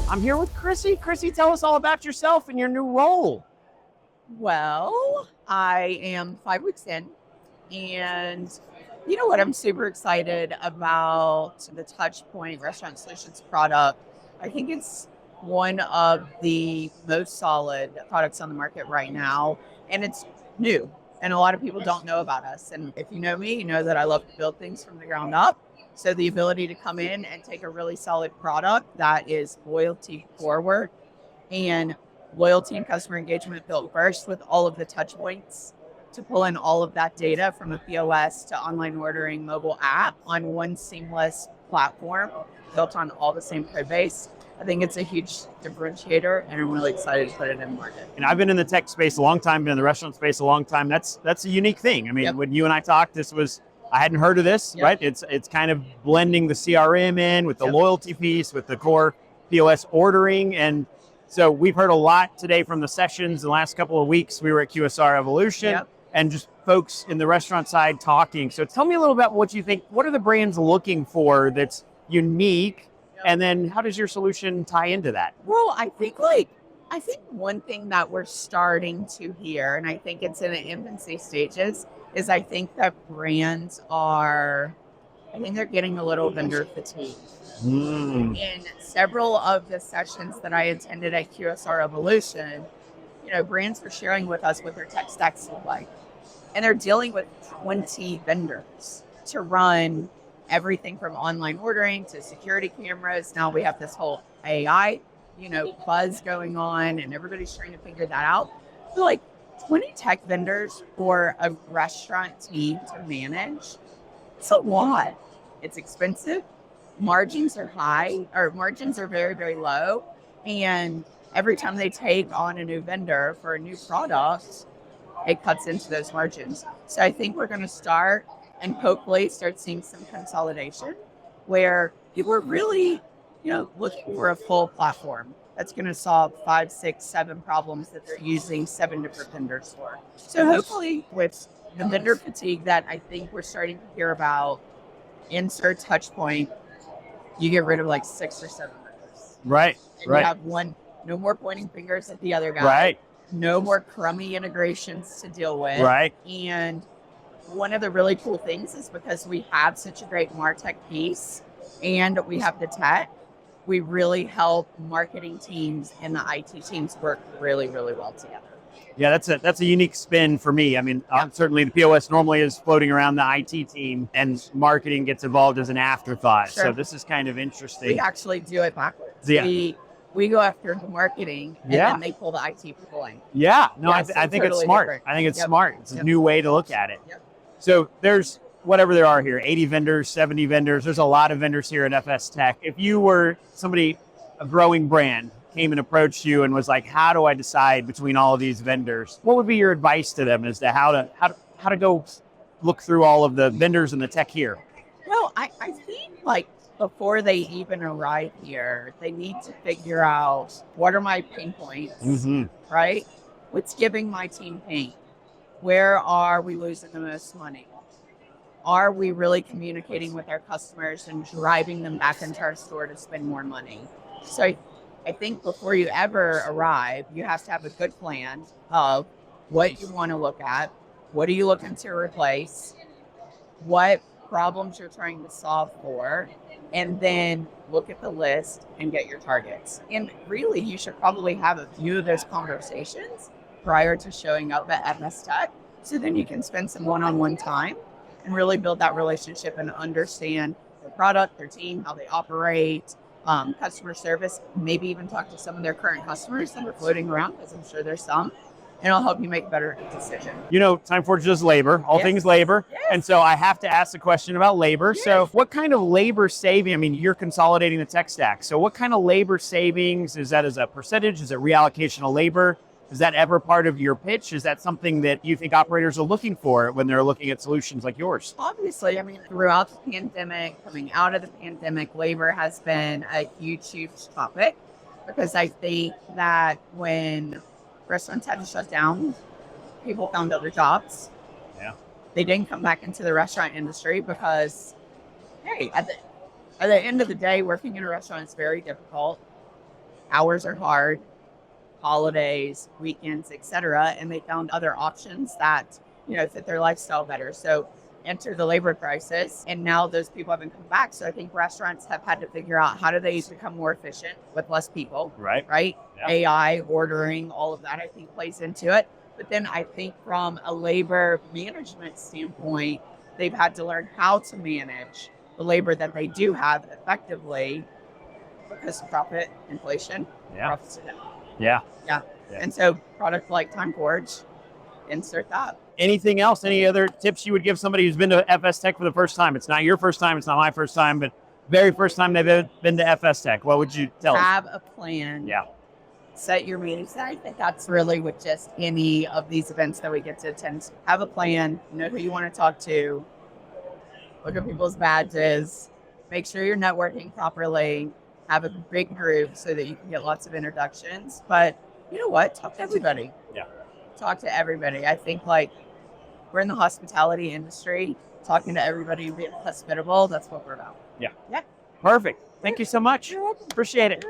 I'm here with Chrissy. Chrissy, tell us all about yourself and your new role. Well, I am 5 weeks in, and you know what? I'm super excited about the Touchpoint Restaurant Solutions product. I think it's one of the most solid products on the market right now, and it's new. And a lot of people don't know about us. And if you know me, you know that I love to build things from the ground up. So the ability to come in and take a really solid product that is loyalty forward and loyalty and customer engagement built first with all of the touch points to pull in all of that data from a POS to online ordering mobile app on one seamless platform built on all the same code base. I think it's a huge differentiator, and I'm really excited to put it in the market. And I've been in the tech space a long time, been in the restaurant space a long time. That's a unique thing. I mean, When you and I talked, I hadn't heard of this, right? It's kind of blending the CRM in with the loyalty piece, with the core POS ordering. And so we've heard a lot today from the sessions. The last couple of weeks, we were at QSR Evolution and just folks in the restaurant side talking. So tell me a little about what you think. What are the brands looking for that's unique? And then how does your solution tie into that? Well, I think one thing that we're starting to hear, and I think it's in the infancy stages, is I think that they're getting a little vendor fatigue. In several of the sessions that I attended at QSR Evolution, brands were sharing with us what their tech stacks look like. And they're dealing with 20 vendors to run everything from online ordering to security cameras. Now we have this whole AI, buzz going on, and everybody's trying to figure that out. So 20 tech vendors for a restaurant team to manage, it's a lot. It's expensive. Margins are high, or margins are very, very low. And every time they take on a new vendor for a new product, it cuts into those margins. So I think we're going to start and hopefully start seeing some consolidation where people are really, looking for a full platform that's going to solve 5, 6, 7 problems that they're using 7 different vendors for. So hopefully with the vendor fatigue that I think we're starting to hear about, insert Touchpoint, you get rid of 6 or 7 vendors. Right. And you have one, no more pointing fingers at the other guy. Right. No more crummy integrations to deal with. Right. And one of the really cool things is because we have such a great MarTech piece and we have the tech, we really help marketing teams and the IT teams work really, really well together. Yeah, that's a unique spin for me. I mean, certainly the POS normally is floating around the IT team and marketing gets involved as an afterthought. Sure. So this is kind of interesting. We actually do it backwards. Yeah. We go after the marketing and then they pull the IT pulling. Yeah, no, I think totally it's smart. Different. I think it's smart. It's a new way to look at it. So there's whatever there are here, 80 vendors, 70 vendors. There's a lot of vendors here at FSTEC. If you were somebody, a growing brand, came and approached you and was like, how do I decide between all of these vendors? What would be your advice to them as to how to go look through all of the vendors and the tech here? Well, I think before they even arrive here, they need to figure out what are my pain points, right? What's giving my team pain? Where are we losing the most money? Are we really communicating with our customers and driving them back into our store to spend more money? So I think before you ever arrive, you have to have a good plan of what you want to look at. What are you looking to replace? What problems you're trying to solve for? And then look at the list and get your targets. And really, you should probably have a few of those conversations prior to showing up at FSTEC. So then you can spend some one-on-one time and really build that relationship and understand their product, their team, how they operate, customer service, maybe even talk to some of their current customers that are floating around, because I'm sure there's some, and it'll help you make a better decision. TimeForge does labor, all things labor. Yes. And so I have to ask the question about labor. Yes. So what kind of labor saving, I mean, you're consolidating the tech stack. So what kind of labor savings, is that as a percentage? Is it reallocation of labor? Is that ever part of your pitch? Is that something that you think operators are looking for when they're looking at solutions like yours? Obviously, I mean, throughout the pandemic, coming out of the pandemic, labor has been a huge, huge topic, because I think that when restaurants had to shut down, people found other jobs. Yeah. They didn't come back into the restaurant industry because, hey, at the end of the day, working in a restaurant is very difficult. hours are hard, holidays, weekends, etc. And they found other options that, fit their lifestyle better. So enter the labor crisis, and now those people haven't come back. So I think restaurants have had to figure out how do they become more efficient with less people, right? Yeah. AI, ordering, all of that I think plays into it. But then I think from a labor management standpoint, they've had to learn how to manage the labor that they do have effectively because of profit, inflation, profits are down. Yeah. And so product like TimeForge, insert that. Anything else? Any other tips you would give somebody who's been to FSTEC for the first time? It's not your first time. It's not my first time, but very first time they've been to FSTEC. What would you tell us? Have a plan. Yeah. Set your meetings. And I think that's really with just any of these events that we get to attend. Have a plan. Know who you want to talk to. Look at people's badges. Make sure you're networking properly. Have a big group so that you can get lots of introductions. But you know what? Talk to everybody. Yeah. Talk to everybody. I think we're in the hospitality industry. Talking to everybody, being hospitable, that's what we're about. Yeah. Perfect. Thank you so much. You're welcome. Appreciate it.